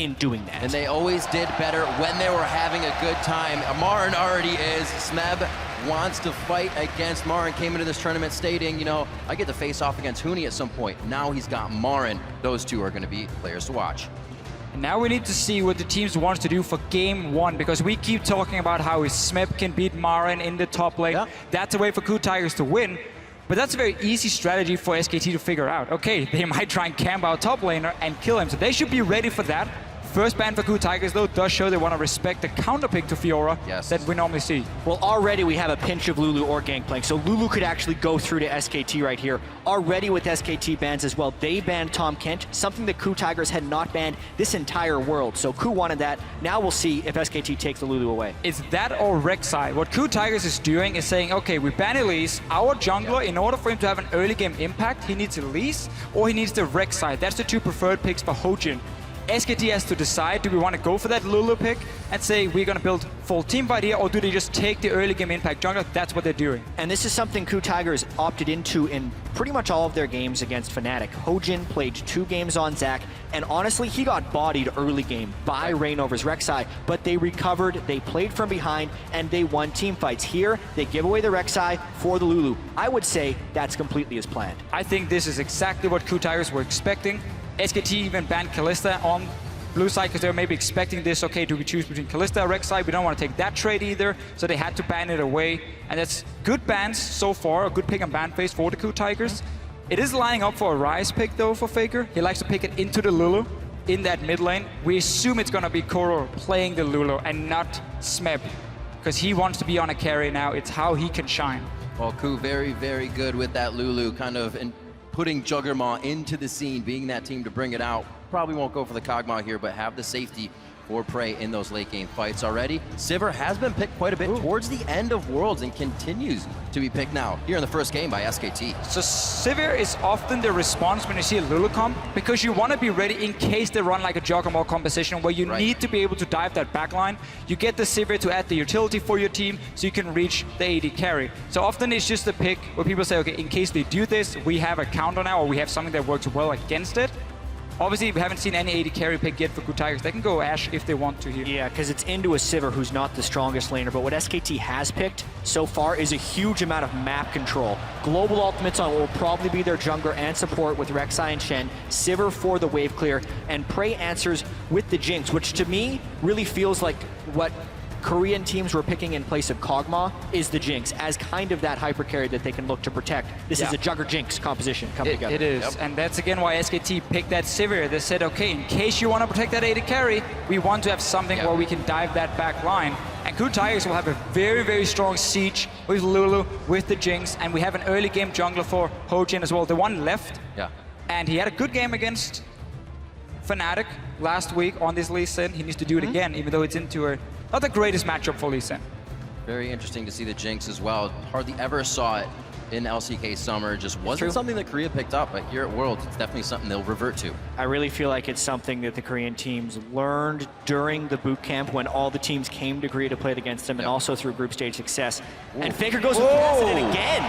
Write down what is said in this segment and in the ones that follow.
in doing that. And they always did better when they were having a good time. MaRin already is. Smeb wants to fight against MaRin. Came into this tournament stating, you know, I get to face off against Huni at some point. Now he's got MaRin. Those two are going to be players to watch. And now we need to see what the teams want to do for game one, because we keep talking about how Smeb can beat MaRin in the top lane. Yeah. That's a way for KOO Tigers to win. But that's a very easy strategy for SKT to figure out. Okay, they might try and camp out top laner and kill him, so they should be ready for that. First ban for KOO Tigers, though, does show they want to respect the counter pick to Fiora that we normally see. Well, already we have a pinch of Lulu or Gangplank, so Lulu could actually go through to SKT right here. Already with SKT bans as well, they banned Tahm Kench, something that KOO Tigers had not banned this entire world. So KOO wanted that. Now we'll see if SKT takes the Lulu away. Is that or Rek'Sai? What KOO Tigers is doing is saying, okay, we ban Elise, our jungler, in order for him to have an early game impact, he needs Elise or he needs the Rek'Sai. That's the two preferred picks for Hojin. SKT has to decide, do we want to go for that Lulu pick and say we're going to build full team fight here, or do they just take the early game impact jungler? That's what they're doing. And this is something KOO Tigers opted into in pretty much all of their games against Fnatic. Hojin played 2 games on Zac, and honestly, he got bodied early game by Reignover's Rek'Sai, but they recovered, they played from behind, and they won team fights. Here, they give away the Rek'Sai for the Lulu. I would say that's completely as planned. I think this is exactly what KOO Tigers were expecting. SKT even banned Kalista on blue side because they were maybe expecting this. Okay, do we choose between Kalista or Rek'Sai? We don't want to take that trade either, so they had to ban it away. And that's good bans so far, a good pick and ban phase for the KOO Tigers. It is lining up for a Ryze pick though for Faker. He likes to pick it into the Lulu in that mid lane. We assume it's going to be Kuro playing the Lulu and not Smeb, because he wants to be on a carry now. It's how he can shine. Well, KOO very, very good with that Lulu, kind of putting Juggernaut into the scene, being that team to bring it out. Probably won't go for the Kog'Maw here, but have the safety for prey in those late game fights already. Sivir has been picked quite a bit towards the end of Worlds and continues to be picked now here in the first game by SKT. So Sivir is often the response when you see a Lulu comp, because you want to be ready in case they run like a Juggernaut composition where you need to be able to dive that backline. You get the Sivir to add the utility for your team so you can reach the AD carry. So often it's just a pick where people say, okay, in case they do this, we have a counter now, or we have something that works well against it. Obviously, we haven't seen any AD carry pick yet for KOO Tigers. They can go Ashe if they want to here. Yeah, because it's into a Sivir who's not the strongest laner, but what SKT has picked so far is a huge amount of map control. Global ultimates on what will probably be their jungler and support with Rek'Sai and Shen, Sivir for the wave clear, and Prey answers with the Jinx, which to me really feels like what Korean teams were picking in place of Kog'Maw is the Jinx as kind of that hyper carry that they can look to protect. This is a Jugger Jinx composition coming together. It is, and that's again why SKT picked that Sivir. They said, okay, in case you want to protect that AD carry, we want to have something where we can dive that back line. And KOO Tigers will have a very, very strong siege with Lulu, with the Jinx, and we have an early game jungler for Hojin as well. The one left, and he had a good game against Fnatic last week on this Lee Sin. He needs to do it again, even though it's into a not the greatest matchup for Lee Sin. Very interesting to see the Jinx as well. Hardly ever saw it in LCK Summer. Just wasn't something that Korea picked up, but here at Worlds, it's definitely something they'll revert to. I really feel like it's something that the Korean teams learned during the boot camp when all the teams came to Korea to play against them, and also through group stage success. And Faker goes with Kassadin again.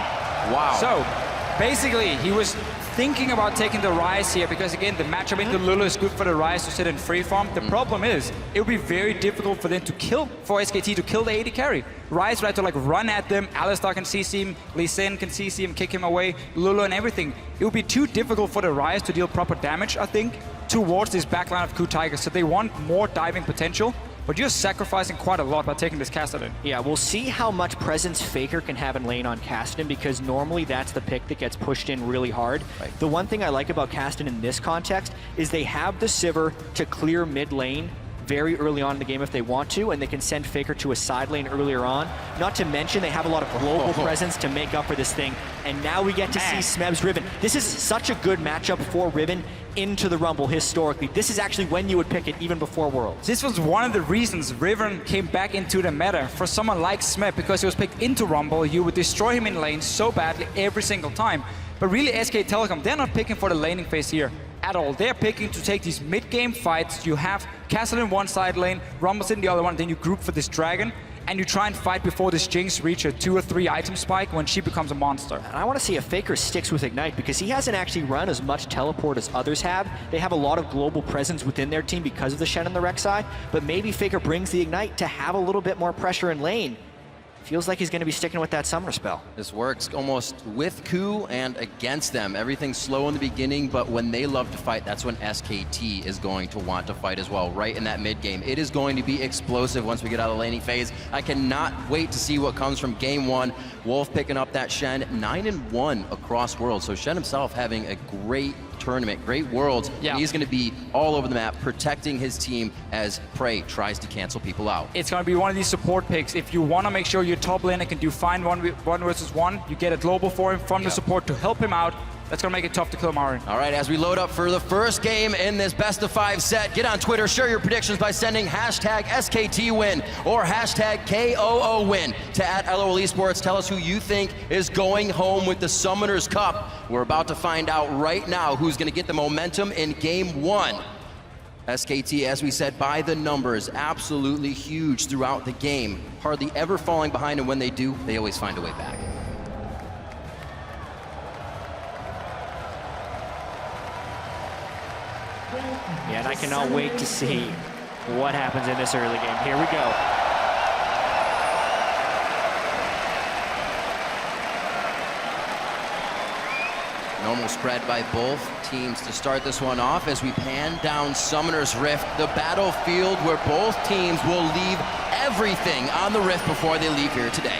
Wow. So basically, he was thinking about taking the Ryze here because, again, the matchup into Lulu is good for the Ryze to sit in free farm. The problem is, it would be very difficult for them to kill, for SKT to kill the AD carry. Ryze tried to like run at them, Alistar can CC him, Lee Sin can CC him, kick him away, Lulu and everything. It would be too difficult for the Ryze to deal proper damage, I think, towards this backline of KOO Tigers. So they want more diving potential. But you're sacrificing quite a lot by taking this Kassadin. Yeah, we'll see how much presence Faker can have in lane on Kassadin, because normally that's the pick that gets pushed in really hard. The one thing I like about Kassadin in this context is they have the Sivir to clear mid lane very early on in the game if they want to, and they can send Faker to a side lane earlier on. Not to mention they have a lot of global presence to make up for this thing. And now we get to see Smeb's Riven. This is such a good matchup for Riven into the Rumble historically. This is actually when you would pick it, even before Worlds. This was one of the reasons Riven came back into the meta for someone like Smeb, because he was picked into Rumble. You would destroy him in lane so badly every single time. But really, SK Telecom, they're not picking for the laning phase here at all. They're picking to take these mid-game fights. You have Kassadin in one side lane, Rumble's in the other one, then you group for this dragon. and you try and fight before this Jinx reaches a 2 or 3 item spike when she becomes a monster. And I want to see if Faker sticks with Ignite because he hasn't actually run as much teleport as others have. They have a lot of global presence within their team because of the Shen and the Rek'Sai, but maybe Faker brings the Ignite to have a little bit more pressure in lane. Feels like he's going to be sticking with that summer spell. This works almost with KOO and against them. Everything's slow in the beginning, but when they love to fight, that's when SKT is going to want to fight as well, right in that mid game. It is going to be explosive once we get out of the laning phase. I cannot wait to see what comes from game 1. Wolf picking up that Shen, 9-1 across Worlds. So Shen himself having a great tournament, great Worlds. Yeah. And he's going to be all over the map, protecting his team as Prey tries to cancel people out. It's going to be one of these support picks. If you want to make sure your top laner can do fine one versus one, you get a global for him from the support to help him out. That's going to make it tough to kill MaRin. All right, as we load up for the first game in this best-of-5 set, get on Twitter, share your predictions by sending hashtag SKTWin or hashtag KOOWin to @LOL Esports. Tell us who you think is going home with the Summoners Cup. We're about to find out right now who's going to get the momentum in game 1. SKT, as we said, by the numbers, absolutely huge throughout the game. Hardly ever falling behind, and when they do, they always find a way back. Yeah, and I cannot wait to see what happens in this early game. Here we go. Normal spread by both teams to start this one off as we pan down Summoner's Rift, the battlefield where both teams will leave everything on the Rift before they leave here today.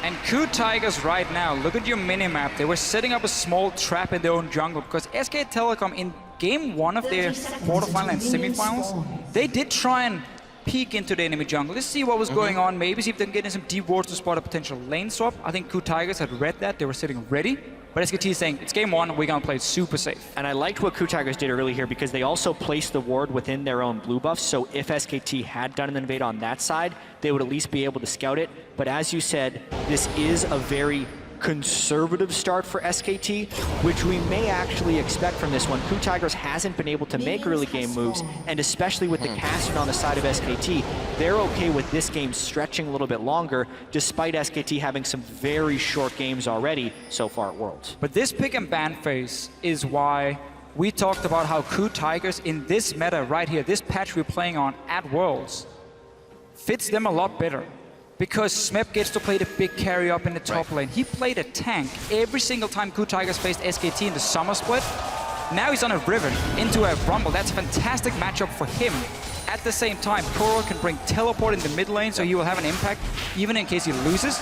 And KOO Tigers right now, look at your minimap. They were setting up a small trap in their own jungle because SK Telecom in game 1 of their quarterfinal and semifinals, they did try and peek into the enemy jungle. Let's see what was going on, maybe see if they can get in some deep wards to spot a potential lane swap. I think KOO Tigers had read that, they were sitting ready. But SKT is saying, it's game 1, we're gonna play it super safe. And I liked what KOO Tigers did early here because they also placed the ward within their own blue buff, so if SKT had done an invade on that side, they would at least be able to scout it. But as you said, this is a very conservative start for SKT, which we may actually expect from this one. KOO Tigers hasn't been able to make early game moves, and especially with the Kassadin on the side of SKT, they're okay with this game stretching a little bit longer, despite SKT having some very short games already so far at Worlds. But this pick and ban phase is why we talked about how KOO Tigers in this meta right here, this patch we're playing on at Worlds, fits them a lot better. Because Smeb gets to play the big carry up in the top lane. He played a tank every single time KOO Tigers faced SKT in the summer split. Now he's on a Riven into a Rumble. That's a fantastic matchup for him. At the same time, Kuro can bring teleport in the mid lane, so he will have an impact even in case he loses.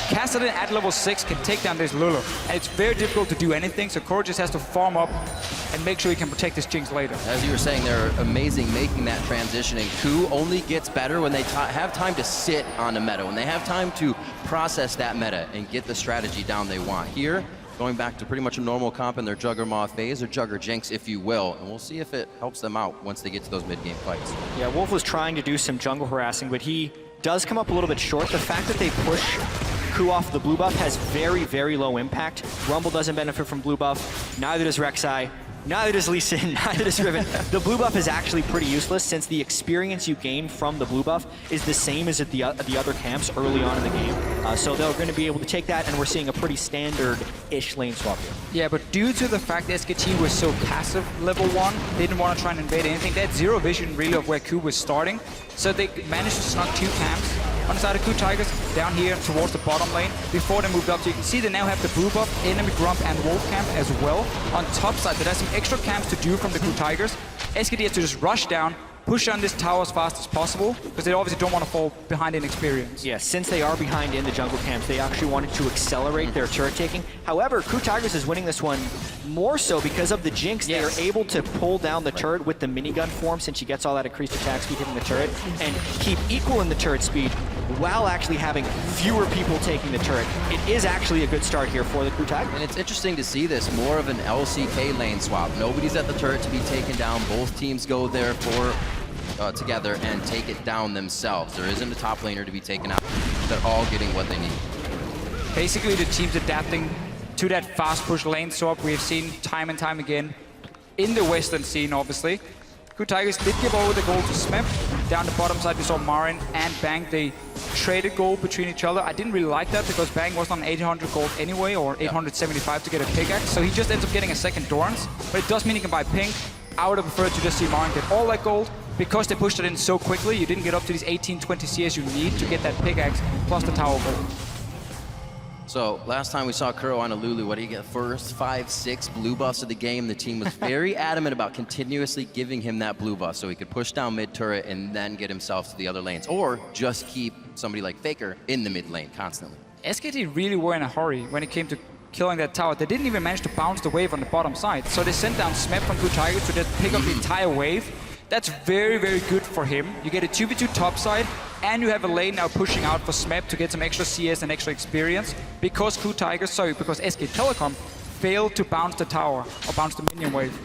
Kassadin at level 6 can take down this Lulu. And it's very difficult to do anything, so Kuro just has to farm up and make sure he can protect his Jinx later. As you were saying, they're amazing making that transition, and KOO only gets better when they have time to sit on the meta, when they have time to process that meta and get the strategy down they want. Here, going back to pretty much a normal comp in their Juggermaw phase, or Jugger Jinx, if you will, and we'll see if it helps them out once they get to those mid-game fights. Yeah, Wolf was trying to do some jungle harassing, but he does come up a little bit short. The fact that they push KOO off the blue buff has very, very low impact. Rumble doesn't benefit from blue buff, neither does Rek'Sai, neither does Lee Sin, neither does Riven. The blue buff is actually pretty useless since the experience you gain from the blue buff is the same as at the other camps early on in the game. So they're going to be able to take that, and we're seeing a pretty standard-ish lane swap here. Yeah, but due to the fact that SKT was so passive level 1, they didn't want to try and invade anything. They had zero vision really of where KOO was starting. So they managed to snuck 2 camps on the side of KOO Tigers down here towards the bottom lane before they moved up. So you can see they now have the blue buff, enemy Grump and Wolf camp as well. On top side, there are some extra camps to do from the KOO Tigers. SKT has to just rush down, push on this tower as fast as possible, because they obviously don't want to fall behind in experience. Yeah, since they are behind in the jungle camps, they actually wanted to accelerate their turret taking. However, KOO Tigers is winning this one more so because of the Jinx. Yes. They are able to pull down the turret with the minigun form, since she gets all that increased attack speed hitting the turret, and keep equal in the turret speed while actually having fewer people taking the turret. It is actually a good start here for the KOO Tigers. And it's interesting to see this, more of an LCK lane swap. Nobody's at the turret to be taken down. Both teams go there for together and take it down themselves. There isn't a top laner to be taken out. They're all getting what they need. Basically, the team's adapting to that fast push lane swap we've seen time and time again in the Western scene, obviously. KOO Tigers did give over the gold to Smeb. Down the bottom side, we saw MaRin and Bang. They traded gold between each other. I didn't really like that because Bang was on 800 gold anyway, or 875 to get a pickaxe. So he just ends up getting a second Dorans. But it does mean he can buy pink. I would have preferred to just see MaRin get all that gold. Because they pushed it in so quickly, you didn't get up to these 18-20 CS you need to get that pickaxe plus the tower gold. So last time we saw Kuro on a Lulu, what do you get? First 5-6 blue buffs of the game. The team was very adamant about continuously giving him that blue buff so he could push down mid turret and then get himself to the other lanes, or just keep somebody like Faker in the mid lane constantly. SKT really were in a hurry when it came to killing that tower. They didn't even manage to bounce the wave on the bottom side. So they sent down Smeb from KOO Tigers to just pick up the entire wave. That's very, very good for him. You get a 2v2 top side, and you have a lane now pushing out for Smeb to get some extra CS and extra experience because KOO Tigers, because SK Telecom failed to bounce the tower or bounce the minion wave.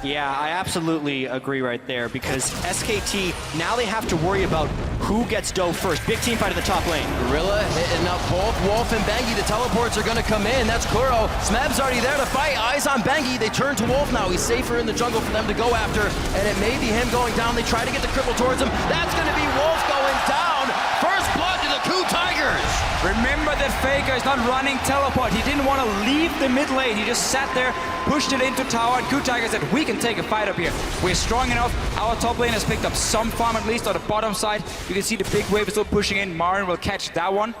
Yeah, I absolutely agree right there because SKT, now they have to worry about who gets dough first. Big team fight in the top lane. Gorilla hitting up both Wolf and Bengi. The teleports are going to come in. That's Kuro. Smeb's already there to fight. Eyes on Bengi. They turn to Wolf now. He's safer in the jungle for them to go after, and it may be him going down. They try to get the cripple towards him. That's going to be Wolf going down. First blood to the KOO Tigers. Remember that Faker is not running teleport. He didn't want to leave the mid lane. He just sat there, pushed it into tower, and KOO Tigers said, we can take a fight up here. We're strong enough. Our top lane has picked up some farm at least on the bottom side. You can see the big wave is still pushing in. MaRin will catch that one.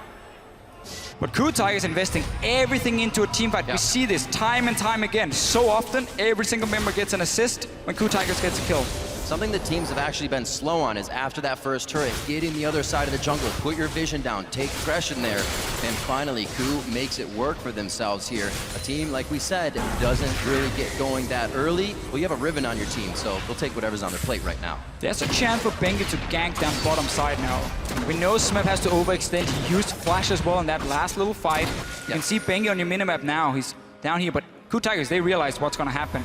But KOO Tigers investing everything into a team fight. We see this time and time again. So often, every single member gets an assist when KOO Tigers gets a kill. Something that teams have actually been slow on is after that first turret, get in the other side of the jungle, put your vision down, take aggression there, and finally KOO makes it work for themselves here. A team, like we said, doesn't really get going that early. Well, you have a Riven on your team, so they'll take whatever's on their plate right now. There's a chance for Bengi to gank down bottom side now. We know Smeb has to overextend. He used Flash as well in that last little fight. You can see Bengi on your minimap now. He's down here, but KOO Tigers, they realize what's going to happen.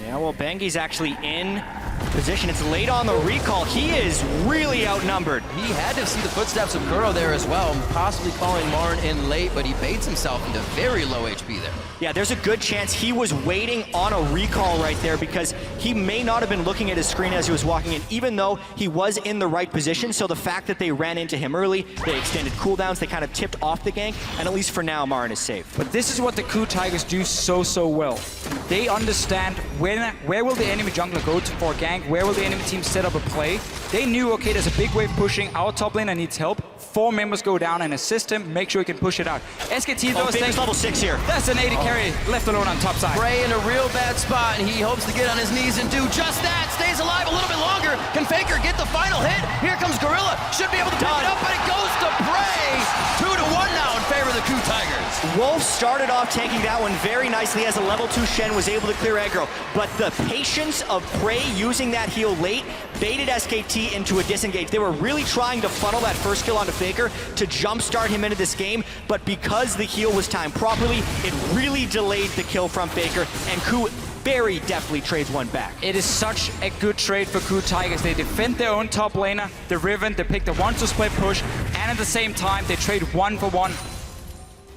Yeah, well, Bengi's actually in position. It's late on the recall. He is really outnumbered. He had to see the footsteps of Kuro there as well, possibly calling MaRin in late, but he baits himself into very low HP there. Yeah, there's a good chance he was waiting on a recall right there because he may not have been looking at his screen as he was walking in, even though he was in the right position. So the fact that they ran into him early, they extended cooldowns, they kind of tipped off the gank, and at least for now, MaRin is safe. But this is what the KOO Tigers do so well. They understand where will the enemy jungler go to for a gank, where will the enemy team set up a play. They knew, okay, there's a big wave pushing, our top laner needs help. 4 members go down and assist him, make sure he can push it out. SKT though is level 6 here. That's an AD carry left alone on top side. Prey in a real bad spot, and he hopes to get on his knees and do just that. Stays alive a little bit longer. Can Faker get the final hit? Here comes Gorilla. Should be able to pick it up, but it goes to Prey. 2-1 now in favor of the KOO Tigers. Wolf started off tanking that one very nicely as a level 2 Shen was able to clear aggro, but the patience of Prey using that heal late baited SKT into a disengage. They were really trying to funnel that first kill onto Faker to jumpstart him into this game, but because the heal was timed properly, it really delayed the kill from Faker, and KOO very deftly trades one back. It is such a good trade for KOO Tigers. They defend their own top laner, the Riven, they pick the 1-2 split push, and at the same time, they trade 1-for-1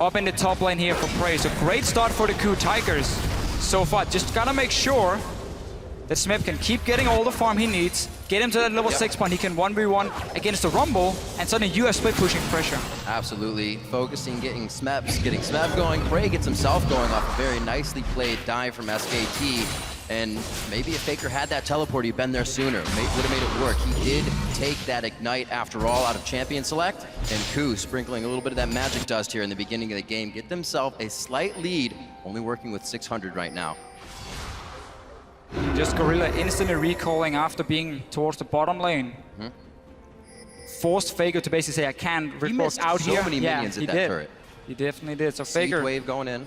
up in the top lane here for Prey. So great start for the KOO Tigers so far. Just gotta make sure that Smeb can keep getting all the farm he needs, get him to that level 6 point, he can 1v1 against the Rumble, and suddenly you have split pushing pressure. Absolutely. Focusing, getting Smeb going. Prey gets himself going off a very nicely played dive from SKT. And maybe if Faker had that teleport, he'd been there sooner. Would have made it work. He did take that Ignite after all out of Champion Select. And KOO sprinkling a little bit of that magic dust here in the beginning of the game. Get themselves a slight lead, only working with 600 right now. Just Gorilla instantly recalling after being towards the bottom lane. Forced Faker to basically say, I can't report out here. So many minions at that turret. He definitely did. So Seed Faker wave going in.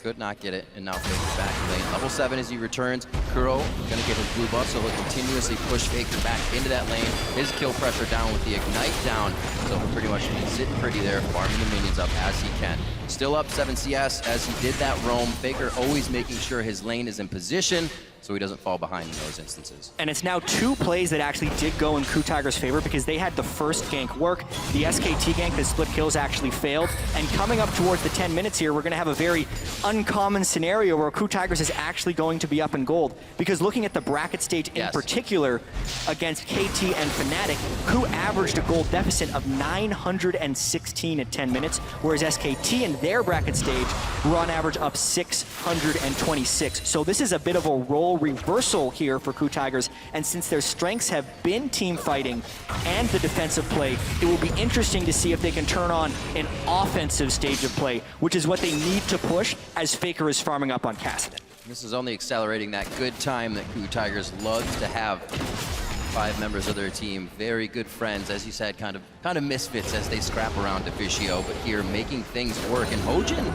Could not get it, and now Faker's back in lane. Level 7 as he returns. Kuro gonna get his blue buff, so he'll continuously push Faker back into that lane. His kill pressure down with the Ignite down, so he'll pretty much be sitting pretty there, farming the minions up as he can. Still up 7 CS as he did that roam. Faker always making sure his lane is in position so he doesn't fall behind in those instances. And it's now 2 plays that actually did go in KOO Tigers' favor because they had the first gank work. The SKT gank, the split kills actually failed. And coming up towards the 10 minutes here, we're going to have a very uncommon scenario where KOO Tigers is actually going to be up in gold. Because looking at the bracket stage in particular against KT and Fnatic, KOO averaged a gold deficit of 916 at 10 minutes, whereas SKT in their bracket stage were on average up 626. So this is a bit of a role reversal here for KOO Tigers, and since their strengths have been team fighting and the defensive play, it will be interesting to see if they can turn on an offensive stage of play, which is what they need to push as Faker is farming up on Kassadin. This is only accelerating that good time that KOO Tigers loves to have. 5 members of their team, very good friends, as you said, kind of misfits as they scrap around Officio, but here making things work. And Hojin,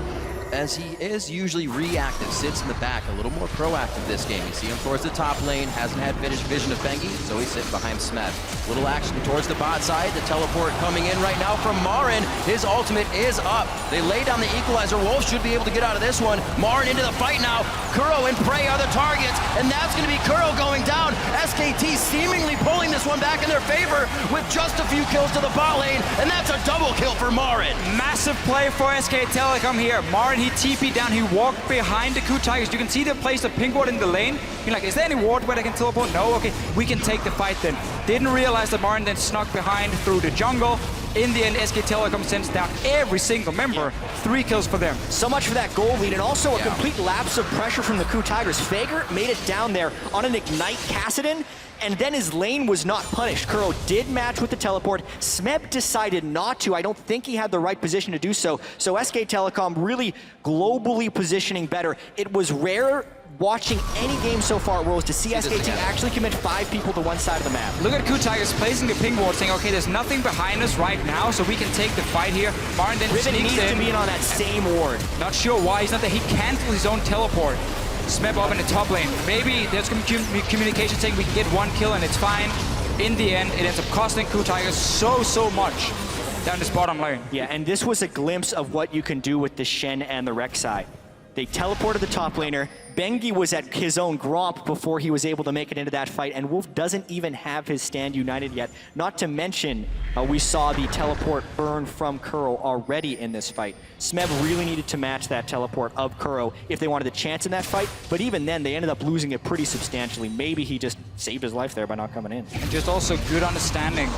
as he is usually reactive, sits in the back, a little more proactive this game. You see him towards the top lane, hasn't had vision of Bengi, so he's sitting behind Smeb. Little action towards the bot side, the teleport coming in right now from MaRin. His ultimate is up. They lay down the equalizer. Wolf should be able to get out of this one. MaRin into the fight now. Kuro and Prey are the targets, and that's going to be Kuro going down. SKT seemingly pulling this one back in their favor with just a few kills to the bot lane, and that's a double kill for MaRin. Massive play for SK Telecom here. MaRin, he TP'd down, he walked behind the KOO Tigers. You can see they placed a pink ward in the lane. You're like, is there any ward where they can teleport? No, okay, we can take the fight then. Didn't realize that MaRin then snuck behind through the jungle. In the end, SK Telecom sends down every single member. 3 kills for them. So much for that goal lead, and also a complete lapse of pressure from the KOO Tigers. Faker made it down there on an Ignite Kassadin, and then his lane was not punished. Kuro did match with the teleport. Smeb decided not to. I don't think he had the right position to do so. So SK Telecom really globally positioning better. It was rare watching any game so far at Worlds to see SKT actually commit 5 people to one side of the map. Look at KOO Tigers placing the ping ward, saying, okay, there's nothing behind us right now, so we can take the fight here. MaRin then Riven needs to be in on that same ward. Not sure why he's not there. He canceled his own teleport. Smeb up in the top lane. Maybe there's communication saying we can get 1 kill and it's fine. In the end, it ends up costing KOO Tigers so much down this bottom lane. Yeah, and this was a glimpse of what you can do with the Shen and the Rek'Sai. They teleported the top laner. Bengi was at his own Gromp before he was able to make it into that fight, and Wolf doesn't even have his stand united yet. Not to mention, we saw the teleport burn from Kuro already in this fight. Smeb really needed to match that teleport of Kuro if they wanted a chance in that fight, but even then, they ended up losing it pretty substantially. Maybe he just saved his life there by not coming in. And just also good understanding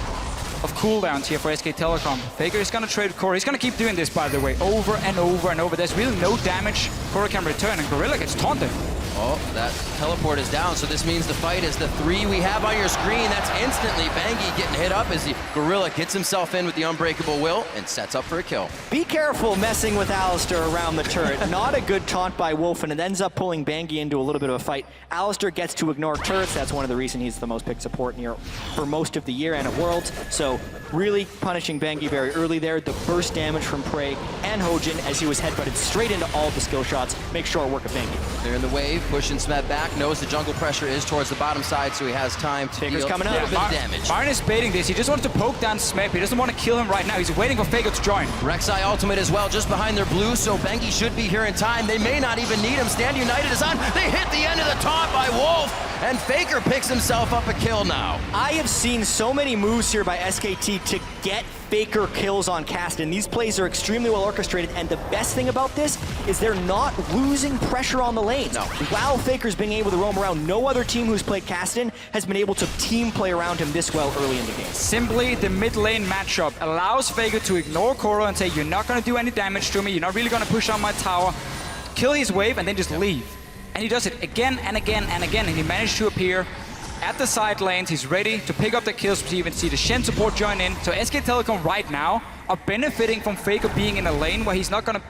of cooldowns here for SK Telecom. Faker is going to trade Kuro. He's going to keep doing this, by the way, over and over and over. There's really no damage. Kuro can return, and Gorilla gets taunted. Oh, that teleport is down, so this means the fight is the 3 we have on your screen. That's instantly Bengi getting hit up as the Gorilla gets himself in with the Unbreakable Will and sets up for a kill. Be careful messing with Alistar around the turret. Not a good taunt by Wolf, and it ends up pulling Bengi into a little bit of a fight. Alistar gets to ignore turrets. That's one of the reasons he's the most picked support here for most of the year and at Worlds. So really punishing Bengi very early there. The burst damage from Prey and Hojin as he was headbutted straight into all of the skill shots. Make short work of Bengi. They're in the wave, pushing Smeb back, knows the jungle pressure is towards the bottom side, so he has time to deal a little bit of damage. MaRin is baiting this. He just wants to poke down Smeb. He doesn't want to kill him right now. He's waiting for Faker to join. Rek'Sai ultimate as well, just behind their blue, so Bengi should be here in time. They may not even need him. Stand United is on. They hit the end of the taunt by Wolf, and Faker picks himself up a kill now. I have seen so many moves here by SKT to get Faker kills on Kassadin. These plays are extremely well orchestrated, and the best thing about this is they're not losing pressure on the lanes. No. While Faker's being able to roam around, no other team who's played Kassadin has been able to team play around him this well early in the game. Simply, the mid lane matchup allows Faker to ignore Kuro and say, you're not going to do any damage to me, you're not really going to push on my tower, kill his wave, and then just leave. And he does it again and again and again, and he managed to appear at the side lanes. He's ready to pick up the kills. You even see the Shen support join in. So SK Telecom right now are benefiting from Faker being in a lane where he's not going to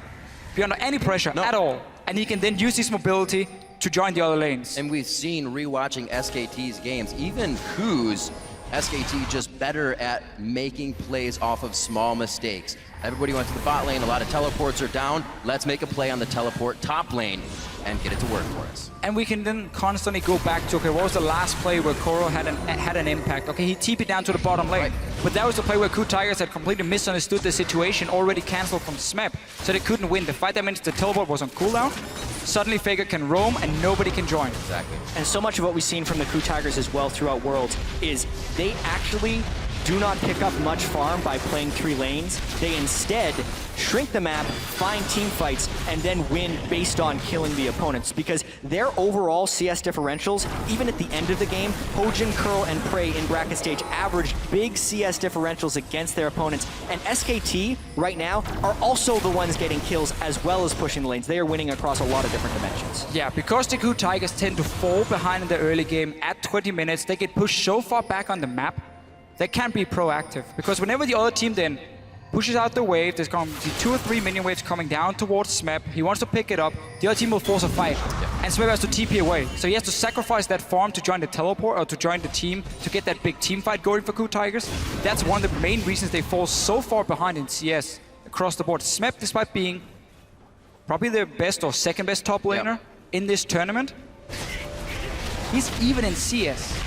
be under any pressure at all. And he can then use his mobility to join the other lanes. And we've seen, rewatching SKT's games, even KOO's, SKT just better at making plays off of small mistakes. Everybody went to the bot lane, a lot of teleports are down. Let's make a play on the teleport top lane and get it to work for us. And we can then constantly go back to, okay, what was the last play where Kuro had an impact? Okay, he TP'd down to the bottom lane. Right. But that was the play where KOO Tigers had completely misunderstood the situation, already cancelled from Smeb, so they couldn't win. The fight that meant the teleport was on cooldown. Suddenly Faker can roam and nobody can join. Exactly. And so much of what we've seen from the KOO Tigers as well throughout Worlds is they actually do not pick up much farm by playing 3 lanes. They instead shrink the map, find team fights, and then win based on killing the opponents. Because their overall CS differentials, even at the end of the game, Hojin, Kuro, and Prey in bracket stage averaged big CS differentials against their opponents. And SKT, right now, are also the ones getting kills as well as pushing the lanes. They are winning across a lot of different dimensions. Yeah, because the KOO Tigers tend to fall behind in the early game at 20 minutes, they get pushed so far back on the map, they can't be proactive. Because whenever the other team then pushes out the wave, there's going to be 2 or 3 minion waves coming down towards Smeb. He wants to pick it up. The other team will force a fight. And Smeb has to TP away. So he has to sacrifice that farm to join the teleport or to join the team to get that big team fight going for KOO Tigers. That's one of the main reasons they fall so far behind in CS across the board. Smeb, despite being probably the best or second best top laner in this tournament, he's even in CS.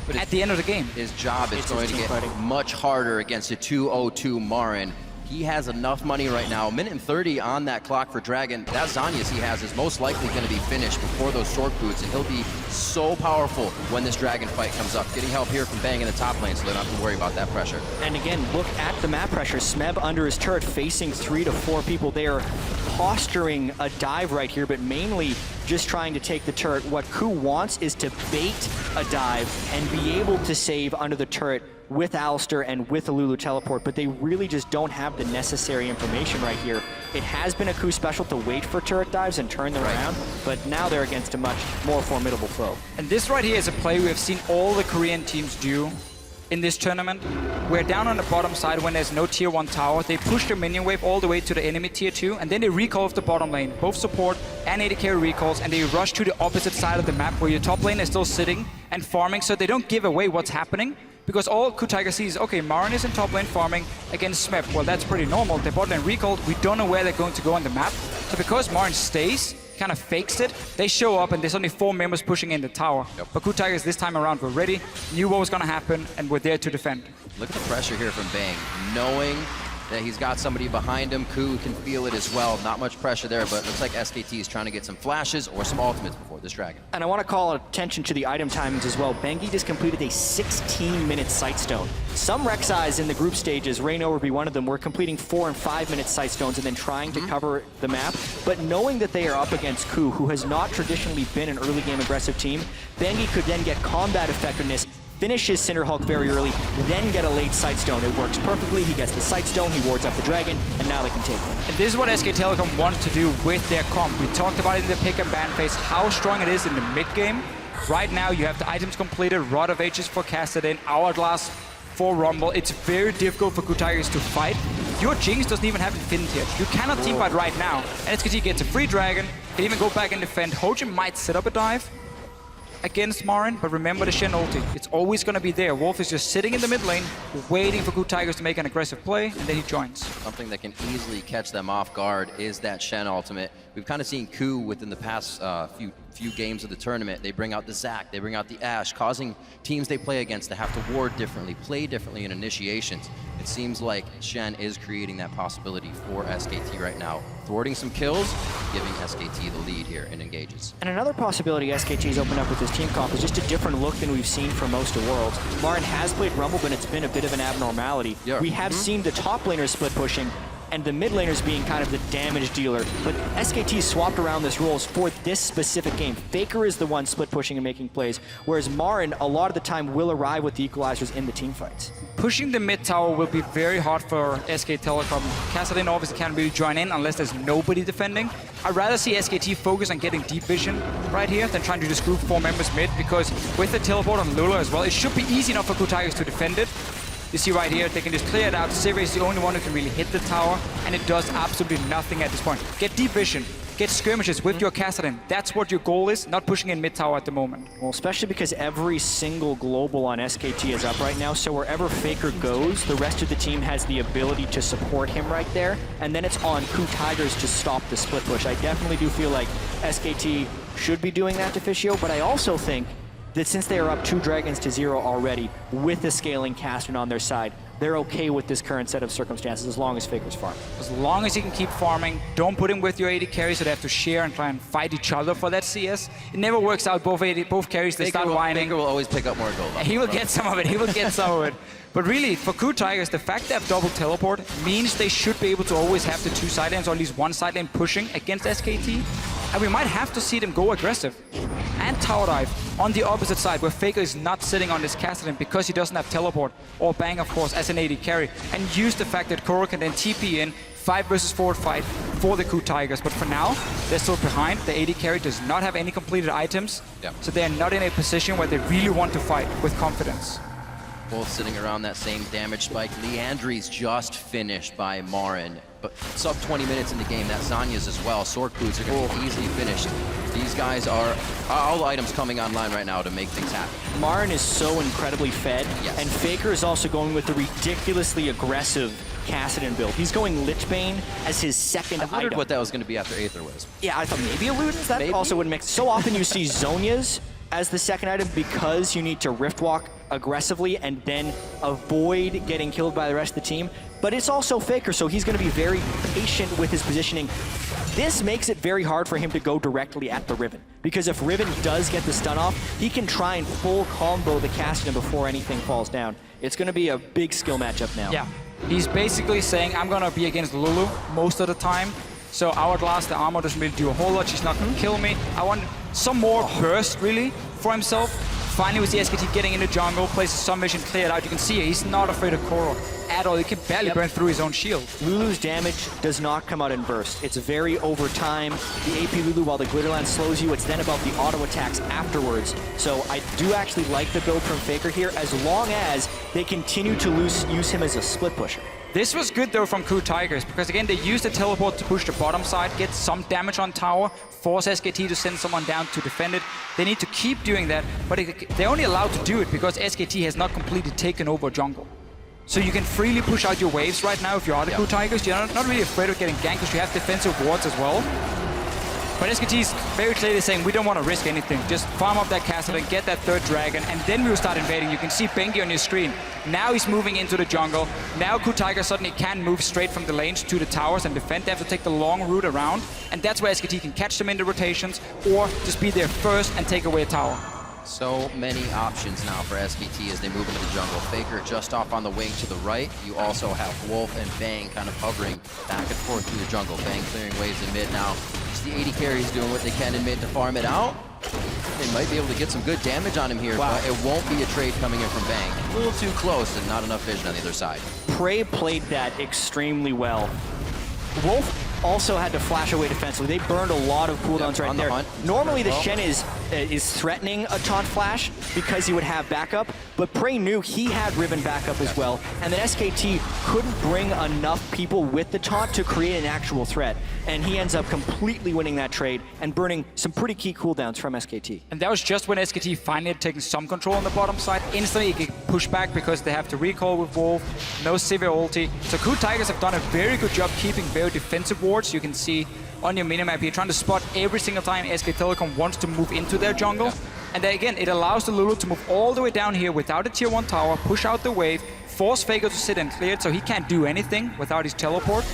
But at the end of the game, his job is going to get much harder against a 2-0-2 MaRin. He has enough money right now. 1:30 on that clock for Dragon. That Zhonya's he has is most likely going to be finished before those sword boots, and he'll be so powerful when this Dragon fight comes up. Getting help here from Bang in the top lane, so they don't have to worry about that pressure. And again, look at the map pressure. Smeb under his turret facing 3 to 4 people. They are posturing a dive right here, but mainly just trying to take the turret. What KOO wants is to bait a dive and be able to save under the turret with Alistar and with the Lulu teleport, but they really just don't have the necessary information right here. It has been a KOO special to wait for turret dives and turn them around, but now they're against a much more formidable foe. And this right here is a play we have seen all the Korean teams do in this tournament. We're down on the bottom side when there's no tier 1 tower. They push the minion wave all the way to the enemy tier 2, and then they recall off the bottom lane. Both support and AD carry recalls, and they rush to the opposite side of the map where your top lane is still sitting and farming, so they don't give away what's happening. Because all KOO Tigers sees, okay, MaRin is in top lane farming against Smeb. Well, that's pretty normal. They bot lane recalled. We don't know where they're going to go on the map. So because MaRin stays, kind of fakes it, they show up and there's only 4 members pushing in the tower. But KOO Tigers this time around were ready, knew what was going to happen, and were there to defend. Look at the pressure here from Bang. Knowing that he's got somebody behind him, KOO can feel it as well. Not much pressure there, but it looks like SKT is trying to get some flashes or some ultimates before this Dragon. And I want to call attention to the item timings as well. Bengi just completed a 16-minute Sightstone. Some Rek'Sais in the group stages, Reignover would be one of them, were completing 4 and 5-minute Sightstones and then trying to cover the map. But knowing that they are up against KOO, who has not traditionally been an early game aggressive team, Bengi could then get combat effectiveness, finish his Cinderhulk very early, then get a late Sightstone. It works perfectly. He gets the Sightstone, he wards up the Dragon, and now they can take it. And this is what SK Telecom wanted to do with their comp. We talked about it in the pick and ban phase, how strong it is in the mid game. Right now, you have the items completed, Rod of Ages for Kassadin, Hourglass for Rumble. It's very difficult for KOO Tigers to fight. Your Jinx doesn't even have Infinity yet. You cannot team fight right now. And SKT gets a free Dragon, can even go back and defend. Hojin might set up a dive against MaRin, but remember the Shen ulti. It's always going to be there. Wolf is just sitting in the mid lane, waiting for KOO Tigers to make an aggressive play, and then he joins. Something that can easily catch them off guard is that Shen ultimate. We've kind of seen KOO within the past few games of the tournament. They bring out the Zac, they bring out the Ashe, causing teams they play against to have to ward differently, play differently in initiations. It seems like Shen is creating that possibility for SKT right now, thwarting some kills, giving SKT the lead here in engages. And another possibility SKT's opened up with this team comp is just a different look than we've seen for most of Worlds. MaRin has played Rumble, but it's been a bit of an abnormality. We have seen the top laners split pushing, and the mid laners being kind of the damage dealer. But SKT swapped around this roles for this specific game. Faker is the one split pushing and making plays, whereas MaRin, a lot of the time, will arrive with the equalizers in the team fights. Pushing the mid tower will be very hard for SK Telecom. Kassadin obviously can't really join in unless there's nobody defending. I'd rather see SKT focus on getting deep vision right here than trying to just group 4 members mid, because with the teleport on Lulu as well, it should be easy enough for KOO Tigers to defend it. You see right here, they can just clear it out. Sivir is the only one who can really hit the tower, and it does absolutely nothing at this point. Get deep vision, get skirmishes with your Kassadin. That's what your goal is, not pushing in mid tower at the moment. Well, especially because every single global on SKT is up right now, so wherever Faker goes, the rest of the team has the ability to support him right there, and then it's on KOO Tigers to stop the split push. I definitely do feel like SKT should be doing that to Fischio, but I also think that since they are up 2 dragons to 0 already, with the scaling Kassadin on their side, they're okay with this current set of circumstances as long as Faker's farm. As long as you can keep farming, don't put him with your AD carry so they have to share and try and fight each other for that CS. It never works out. Both carries, they start whining. Faker will always pick up more gold. He will get some of it. He will get some of it. But really, for KOO Tigers, the fact they have double teleport means they should be able to always have the 2 side lanes, or at least 1 side lane pushing against SKT. And we might have to see them go aggressive and tower dive on the opposite side, where Faker is not sitting on this Kassadin because he doesn't have teleport, or Bang, of course, as an AD carry, and use the fact that Kuro can then TP in 5 versus 4 fight for the KOO Tigers. But for now, they're still behind. The AD carry does not have any completed items, so they're not in a position where they really want to fight with confidence. Both sitting around that same damage spike. Leandri's just finished by MaRin, but sub 20 minutes in the game. That Zanya's as well. Sword boots are going to be easily finished. These guys are all items coming online right now to make things happen. MaRin is so incredibly fed, and Faker is also going with the ridiculously aggressive Kassadin build. He's going Lichbane as his second item. I wondered what that was going to be after Aether was. Yeah, I thought maybe a Ludens. That also would mix. So often you see Zhonya's as the second item because you need to Rift Walk aggressively and then avoid getting killed by the rest of the team. But it's also Faker, so he's going to be very patient with his positioning. This makes it very hard for him to go directly at the Riven, because if Riven does get the stun off, he can try and full combo the Kassadin before anything falls down. It's going to be a big skill matchup now. Yeah, he's basically saying, I'm going to be against Lulu most of the time. So Hourglass, the armor doesn't really do a whole lot. She's not going to kill me. I want some more burst, really, for himself. Finally, with the SKT getting in the jungle, places some vision cleared out. You can see he's not afraid of Kuro at all. He can barely burn through his own shield. Lulu's damage does not come out in burst. It's very over time. The AP Lulu, while the Glitterland slows you, it's then about the auto attacks afterwards. So I do actually like the build from Faker here, as long as they continue to use him as a split pusher. This was good though from KOO Tigers, because again, they used the teleport to push the bottom side, get some damage on tower, force SKT to send someone down to defend it. They need to keep doing that, but they're only allowed to do it because SKT has not completely taken over jungle. So you can freely push out your waves right now if you're the KOO Tigers. You're not really afraid of getting ganked because you have defensive wards as well. But SKT is very clearly saying, we don't want to risk anything. Just farm up that Kassadin, get that third dragon, and then we will start invading. You can see Bengi on your screen. Now he's moving into the jungle. Now KOO Tigers suddenly can move straight from the lanes to the towers and defend. They have to take the long route around, and that's where SKT can catch them in the rotations, or just be there first and take away a tower. So many options now for SKT as they move into the jungle. Faker just off on the wing to the right. You also have Wolf and Bang kind of hovering back and forth through the jungle. Bang clearing waves in mid now. Just the AD carries doing what they can in mid to farm it out. They might be able to get some good damage on him here, but it won't be a trade coming in from Bang. A little too close and not enough vision on the other side. Prey played that extremely well. Wolf also had to flash away defensively. They burned a lot of cooldowns right there. Normally the Shen is threatening a taunt flash because he would have backup, but Prey knew he had Riven backup as well, and then SKT couldn't bring enough people with the taunt to create an actual threat, and he ends up completely winning that trade and burning some pretty key cooldowns from SKT. And that was just when SKT finally had taken some control on the bottom side. Instantly he could push back because they have to recall with Wolf, no Sivir ulti. So KOO Tigers have done a very good job keeping very defensive wards. You can see on your minimap here, trying to spot every single time SK Telecom wants to move into their jungle. And then again, it allows the Lulu to move all the way down here without a tier 1 tower, push out the wave, force Faker to sit and clear it so he can't do anything without his teleport.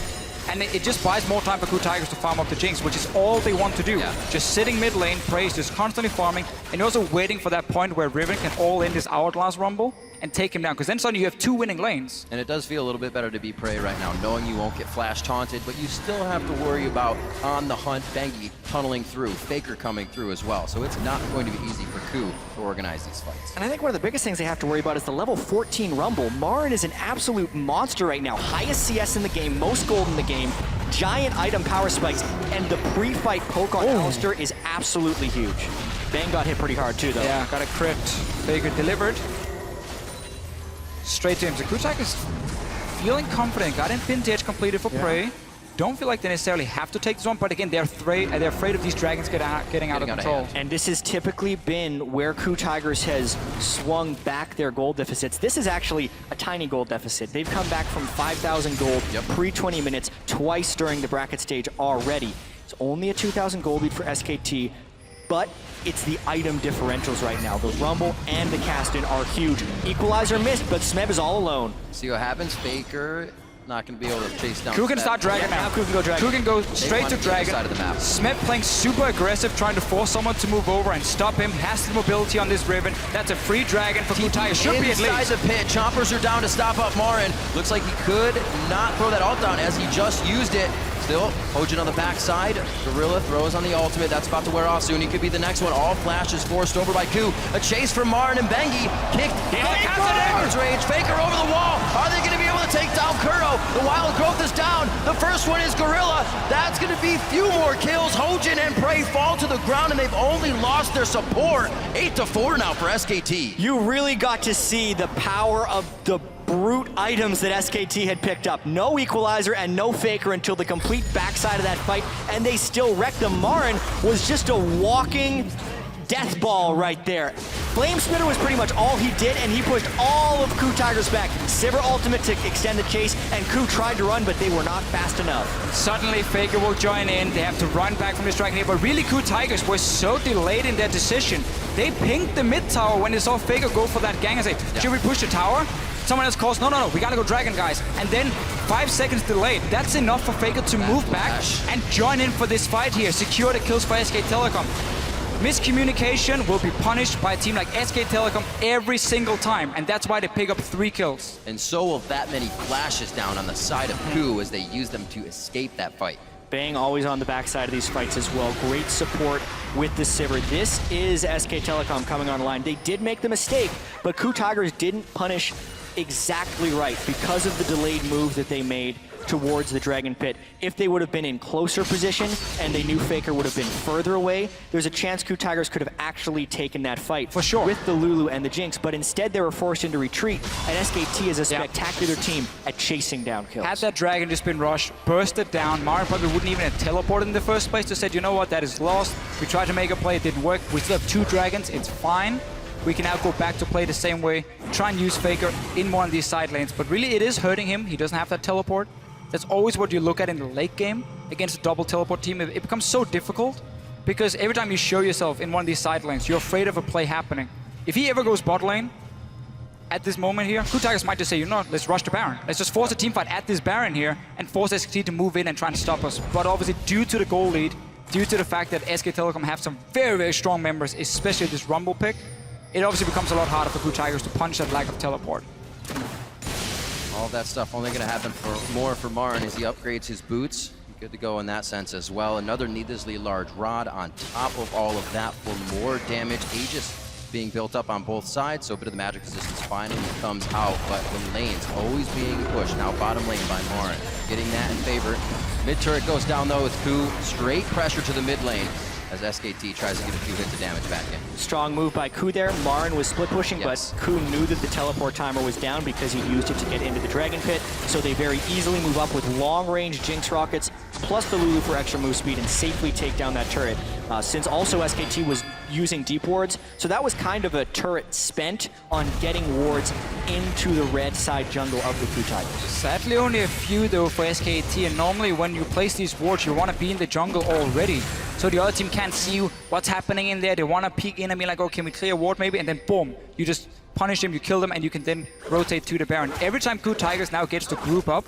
And it just buys more time for KOO Tigers to farm up the Jinx, which is all they want to do. Just sitting mid lane, Prey is just constantly farming, and also waiting for that point where Riven can all in this Hourglass Rumble and take him down, because then suddenly you have 2 winning lanes. And it does feel a little bit better to be Prey right now, knowing you won't get flash taunted, but you still have to worry about on the hunt, Bengi tunneling through, Faker coming through as well. So it's not going to be easy for KOO to organize these fights. And I think one of the biggest things they have to worry about is the level 14 Rumble. MaRin is an absolute monster right now. Highest CS in the game, most gold in the game, giant item power spikes, and the pre-fight poke on Alistar is absolutely huge. Bang got hit pretty hard too, though. Yeah, got a crit. Faker delivered. Straight to him. So KOO Tigers feeling confident. Got Infinity Edge completed for Prey. Don't feel like they necessarily have to take this one, but again, they're afraid of these dragons getting out of control. And this has typically been where KOO Tigers has swung back their gold deficits. This is actually a tiny gold deficit. They've come back from 5,000 gold pre-20 minutes twice during the bracket stage already. It's only a 2,000 gold lead for SKT. but it's the item differentials right now. The Rumble and the Kassadin are huge. Equalizer missed, but Smeb is all alone. See what happens. Faker not going to be able to chase down. KOO can start Dragon now. KOO can go Dragon. KOO can go straight to Dragon. Side of the map. Smeb playing super aggressive, trying to force someone to move over and stop him. Has the mobility on this Riven. That's a free Dragon for KOO Tigers. Should be at least. Inside the pit. Chompers are down to stop up MaRin. Looks like he could not throw that ult down as he just used it. Still, Hojin on the backside. Gorilla throws on the ultimate. That's about to wear off soon. He could be the next one. All flashes forced over by KOO. A chase from MaRin and Bengi. Kicked. Faker's rage. Faker over the wall. Are they going to be able to take down Kuro? The wild growth is down. The first one is Gorilla. That's going to be few more kills. Hojin and Prey fall to the ground, and they've only lost their support. 8-4 now for SKT. You really got to see the power of the brute items that SKT had picked up. No Equalizer and no Faker until the complete backside of that fight, and they still wrecked them. MaRin was just a walking death ball right there. Flame Spitter was pretty much all he did, and he pushed all of KOO Tigers back. Sivir ultimate to extend the chase, and KOO tried to run, but they were not fast enough. Suddenly, Faker will join in. They have to run back from this Dragon here, but really KOO Tigers were so delayed in their decision. They pinged the mid tower when they saw Faker go for that gang and say, should we push the tower? Someone else calls, no, we gotta go Dragon, guys. And then 5 seconds delayed. That's enough for Faker to move back and join in for this fight here. Secure the kills for SK Telecom. Miscommunication will be punished by a team like SK Telecom every single time, and that's why they pick up 3 kills. And so will that many flashes down on the side of KOO as they use them to escape that fight. Bang always on the backside of these fights as well. Great support with the Sivir. This is SK Telecom coming online. They did make the mistake, but KOO Tigers didn't punish exactly right because of the delayed move that they made towards the Dragon Pit. If they would have been in closer position and they knew Faker would have been further away, there's a chance KOO Tigers could have actually taken that fight for sure with the Lulu and the Jinx, but instead they were forced into retreat, and SKT is a spectacular team at chasing down kills. Had that Dragon just been rushed, bursted down, MaRin probably wouldn't even have teleported in the first place to said, you know what, that is lost. We tried to make a play, it didn't work. We still have 2 Dragons, it's fine. We can now go back to play the same way, try and use Faker in one of these side lanes, but really it is hurting him. He doesn't have that teleport. That's always what you look at in the late game against a double teleport team. It becomes so difficult because every time you show yourself in one of these side lanes, you're afraid of a play happening. If he ever goes bot lane, at this moment here, KOO Tigers might just say, you know what, let's rush the Baron. Let's just force a team fight at this Baron here and force SKT to move in and try and stop us. But obviously, due to the goal lead, due to the fact that SK Telecom have some very, very strong members, especially this Rumble pick, it obviously becomes a lot harder for KOO Tigers to punch that lack of teleport. All that stuff only going to happen more for MaRin as he upgrades his boots. Good to go in that sense as well. Another needlessly large rod on top of all of that for more damage. Aegis being built up on both sides, so a bit of the magic resistance finally comes out, but the lane's always being pushed. Now bottom lane by MaRin. Getting that in favor. Mid turret goes down though with KOO. Straight pressure to the mid lane as SKT tries to get a few hits of damage back in. Strong move by KOO there. MaRin was split pushing, but KOO knew that the teleport timer was down because he used it to get into the Dragon Pit, so they very easily move up with long-range Jinx rockets, plus the Lulu for extra move speed, and safely take down that turret. Since also SKT was using deep wards, so that was kind of a turret spent on getting wards into the red side jungle of the KOO Tigers. Sadly, only a few though for SKT, and normally when you place these wards, you want to be in the jungle already. So the other team can't see what's happening in there. They want to peek in and be like, oh, can we clear a ward maybe? And then boom, you just punish them, you kill them, and you can then rotate to the Baron. Every time KOO Tigers now gets to group up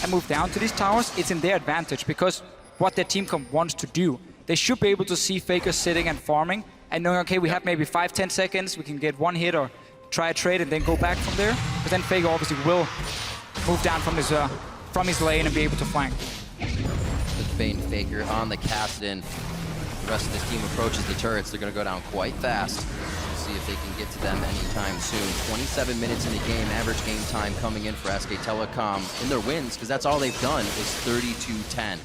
and move down to these towers, it's in their advantage because what their team wants to do. They should be able to see Faker sitting and farming and knowing, okay, we have maybe 5-10 seconds, we can get one hit or try a trade and then go back from there. But then Faker obviously will move down from his lane and be able to flank. The Bane Faker on the Kassadin. The rest of this team approaches the turrets. They're going to go down quite fast. We'll see if they can get to them anytime soon. 27 minutes in the game, average game time coming in for SK Telecom in their wins, because that's all they've done is 32-10.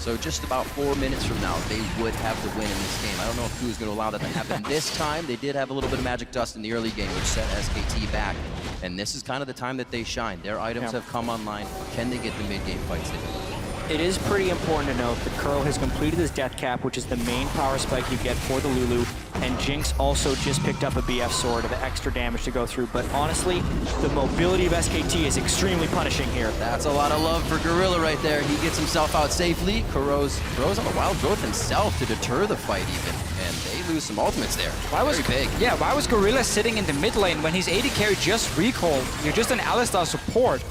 So just about 4 minutes from now, they would have the win in this game. I don't know if KOO is going to allow that to happen this time. They did have a little bit of magic dust in the early game, which set SKT back. And this is kind of the time that they shine. Their items have come online. Can they get the mid-game fights they want? It is pretty important to note that Kuro has completed his death cap, which is the main power spike you get for the Lulu, and Jinx also just picked up a BF sword of extra damage to go through. But honestly, the mobility of SKT is extremely punishing here. That's a lot of love for Gorilla right there. He gets himself out safely. Kuro's throws on a wild growth himself to deter the fight even, and they lose some ultimates there. Very big. Yeah, why was Gorilla sitting in the mid lane when his AD carry just recalled? You're just an Alistar support.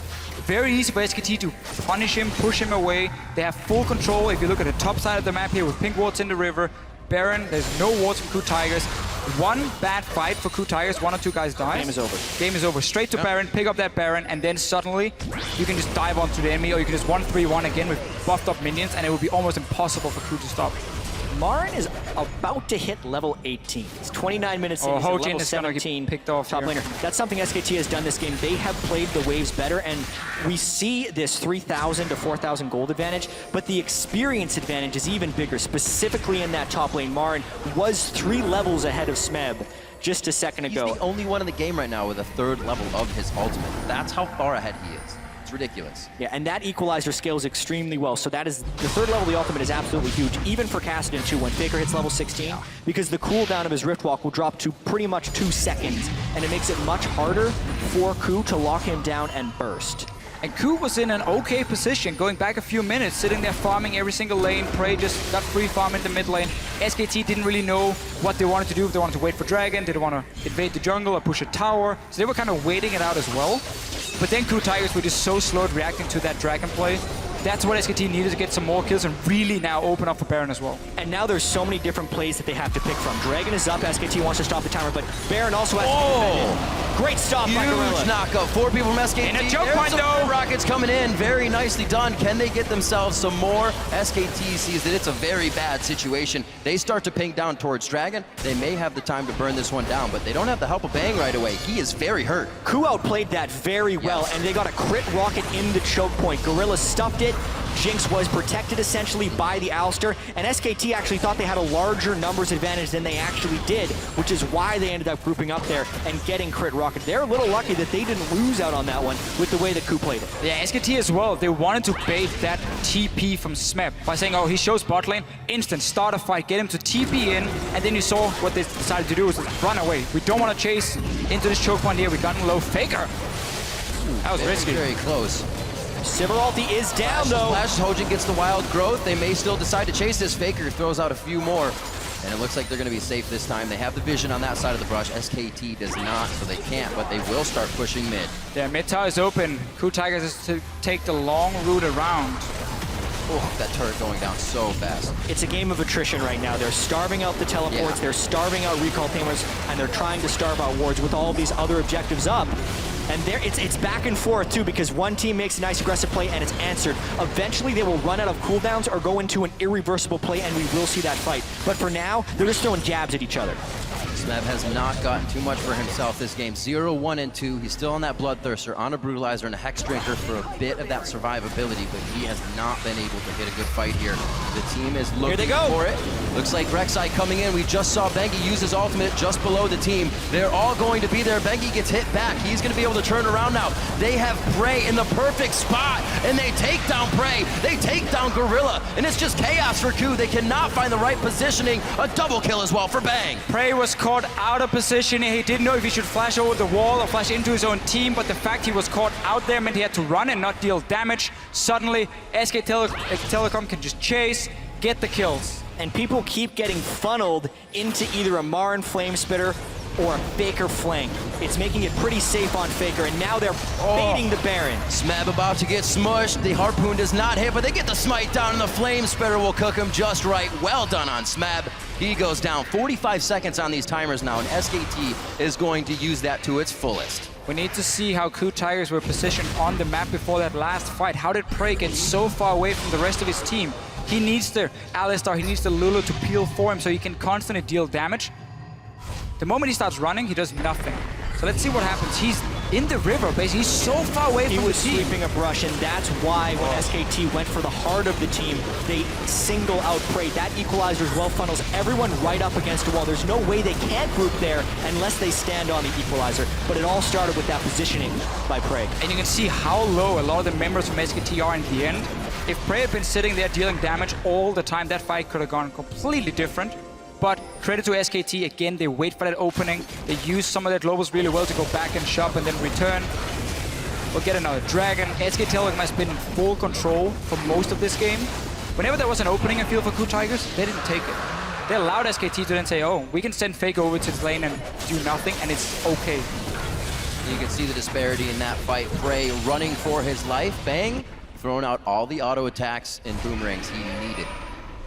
Very easy for SKT to punish him, push him away. They have full control. If you look at the top side of the map here with pink wards in the river, Baron, there's no wards from KOO Tigers. One bad fight for KOO Tigers, 1 or 2 guys die. Game is over. Game is over. Straight to Baron, pick up that Baron, and then suddenly you can just dive onto the enemy, or you can just 1-3-1 again with buffed up minions, and it will be almost impossible for KOO to stop. MaRin is about to hit level 18. It's 29 minutes in. Oh, He's at Hojin level is gonna get 17 picked off top here. laner. That's something SKT has done this game. They have played the waves better, and we see this 3,000 to 4,000 gold advantage, but the experience advantage is even bigger, specifically in that top lane. MaRin was 3 levels ahead of Smeb just a second ago. He's the only one in the game right now with a 3rd level of his ultimate. That's how far ahead he is. It's ridiculous. Yeah, and that equalizer scales extremely well. So that is, the 3rd level of the ultimate is absolutely huge, even for Kassadin too, when Faker hits level 16, because the cooldown of his Rift Walk will drop to pretty much 2 seconds, and it makes it much harder for KOO to lock him down and burst. And KOO was in an okay position, going back a few minutes, sitting there farming every single lane. Prey just got free farm in the mid lane. SKT didn't really know what they wanted to do, if they wanted to wait for Dragon, did they want to invade the jungle or push a tower. So they were kind of waiting it out as well. But then KOO Tigers were just so slow at reacting to that Dragon play. That's what SKT needed to get some more kills and really now open up for Baron as well. And now there's so many different plays that they have to pick from. Dragon is up, SKT wants to stop the timer, but Baron also has to defend it. Great stop by Gorilla. Huge knockup. 4 people from SKT. And a choke There's point, some though. rockets coming in. Very nicely done. Can they get themselves some more? SKT sees that it's a very bad situation. They start to ping down towards Dragon. They may have the time to burn this one down, but they don't have the help of Bang right away. He is very hurt. KOO outplayed that very well, and they got a crit rocket in the choke point. Gorilla stuffed it. Jinx was protected essentially by the Alistar, and SKT actually thought they had a larger numbers advantage than they actually did, which is why they ended up grouping up there and getting crit rocket. They're a little lucky that they didn't lose out on that one with the way that KOO played it. Yeah, SKT as well, they wanted to bait that TP from Smeb by saying, oh, he shows bot lane, instant, start a fight, get him to TP in, and then you saw what they decided to do was run away. We don't want to chase into this choke point here, we got low Faker. That was risky. Very close. Sivir ulti is down though. Flash, Hojin gets the wild growth. They may still decide to chase this. Faker throws out a few more. And it looks like they're going to be safe this time. They have the vision on that side of the brush. SKT does not, so they can't, but they will start pushing mid. Yeah, mid tower is open. KOO Tigers is to take the long route around. Oh, that turret going down so fast. It's a game of attrition right now. They're starving out the teleports, they're starving out recall tamers, and they're trying to starve out wards with all these other objectives up. And there, it's back and forth too, because one team makes a nice aggressive play and it's answered. Eventually they will run out of cooldowns or go into an irreversible play, and we will see that fight. But for now, they're just throwing jabs at each other. Smeb has not gotten too much for himself this game. 0, 1, and 2. He's still on that Bloodthirster, on a Brutalizer, and a Hex Drinker for a bit of that survivability, but he has not been able to hit a good fight here. The team is looking for it. Looks like Rek'Sai coming in. We just saw Bengi use his ultimate just below the team. They're all going to be there. Bengi gets hit back. He's going to be able to turn around now. They have Prey in the perfect spot, and they take down Prey. They take down Gorilla, and it's just chaos for KOO. They cannot find the right positioning. A double kill as well for Bang. Prey was caught out of position. He didn't know if he should flash over the wall or flash into his own team, but the fact he was caught out there meant he had to run and not deal damage. Suddenly, SK Telecom can just chase, get the kills. And people keep getting funneled into either a MaRin Flame Spitter or a Faker flank. It's making it pretty safe on Faker, and now they're baiting the Baron. Smeb about to get smushed. The Harpoon does not hit, but they get the smite down, and the Flame Spitter will cook him just right. Well done on Smeb. He goes down. 45 seconds on these timers now, and SKT is going to use that to its fullest. We need to see how KOO Tigers were positioned on the map before that last fight. How did Prey get so far away from the rest of his team? He needs the Alistar, he needs the Lulu to peel for him so he can constantly deal damage. The moment he starts running, he does nothing. So let's see what happens. He's in the river, basically. He's so far away from the team. He was sweeping a brush, and that's why when SKT went for the heart of the team, they single out Prey. That equalizer as well funnels everyone right up against a wall. There's no way they can't group there unless they stand on the equalizer. But it all started with that positioning by Prey. And you can see how low a lot of the members from SKT are in the end. If Prey had been sitting there dealing damage all the time, that fight could have gone completely different. But credit to SKT, again, they wait for that opening. They use some of their globals really well to go back and shop and then return. We'll get another Dragon. SK Telecom has been in full control for most of this game. Whenever there was an opening, I feel, for KOO Tigers, they didn't take it. they allowed SKT to then say, oh, we can send Faker over to the lane and do nothing, and it's okay. You can see the disparity in that fight. Prey running for his life. Bang, throwing out all the auto attacks and boomerangs he needed.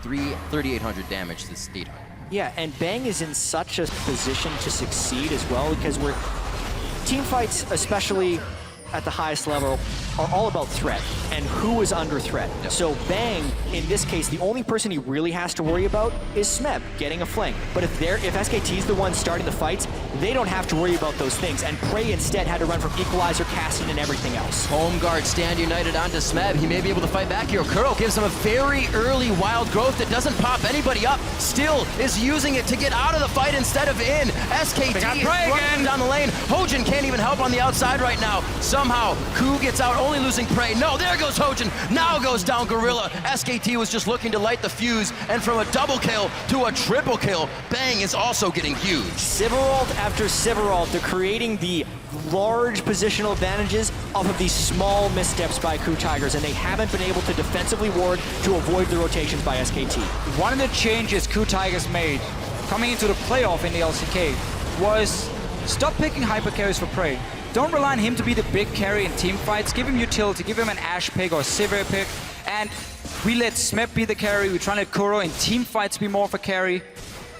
3,800 damage to 800. Yeah, and Bang is in such a position to succeed as well, because team fights, especially at the highest level, are all about threat and who is under threat. Yep. So Bang, in this case, the only person he really has to worry about is Smeb getting a flank. But if SKT's the one starting the fights, they don't have to worry about those things. And Prey instead had to run from Equalizer, Kassadin, and everything else. Home guard stand united onto Smeb. He may be able to fight back here. Kuro gives him a very early wild growth that doesn't pop anybody up. Still is using it to get out of the fight instead of in. SKT is running down the lane. Hojin can't even help on the outside right now. Somehow, KOO gets out, only losing Prey. No, there goes Hojin. Now goes down Gorilla. SKT was just looking to light the fuse, and from a double kill to a triple kill, Bang is also getting huge. Sivirald after Sivirald, they're creating the large positional advantages off of these small missteps by KOO Tigers, and they haven't been able to defensively ward to avoid the rotations by SKT. One of the changes KOO Tigers made coming into the playoff in the LCK was stop picking hyper carries for Prey. Don't rely on him to be the big carry in team fights. Give him utility, give him an Ashe pick or a Sivir pick, and we let Smeb be the carry. We try to let Kuro in team fights be more of a carry.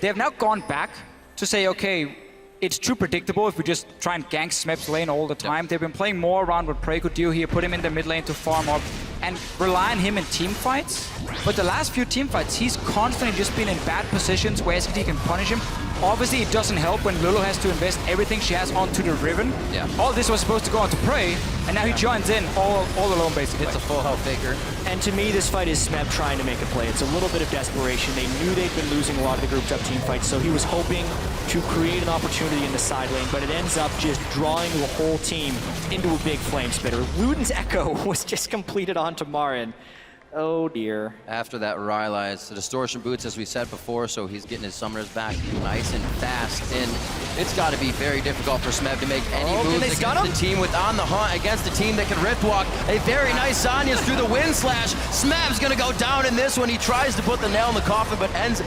They have now gone back to say, okay, it's too predictable if we just try and gank Smeb's lane all the time. Yep. They've been playing more around what Prey could do here, put him in the mid lane to farm up, and rely on him in team fights. But the last few team fights, he's constantly just been in bad positions where SKT can punish him. Obviously, it doesn't help when Lulu has to invest everything she has onto the Riven. Yeah. All this was supposed to go onto Prey, and now he joins in all alone, basically. It's a full health Faker. And to me, this fight is Smeb trying to make a play. It's a little bit of desperation. They knew they'd been losing a lot of the grouped up team fights, so he was hoping to create an opportunity in the side lane, but it ends up just drawing the whole team into a big flame spitter. Luden's Echo was just completed onto MaRin. Oh dear. After that Rylai's, the distortion boots, as we said before, so he's getting his summoners back nice and fast. And it's got to be very difficult for Smeb to make any moves against the team with On the Hunt, against the team that can rift walk. A very nice Zanya's through the wind slash. Smeb's going to go down in this one. He tries to put the nail in the coffin, but ends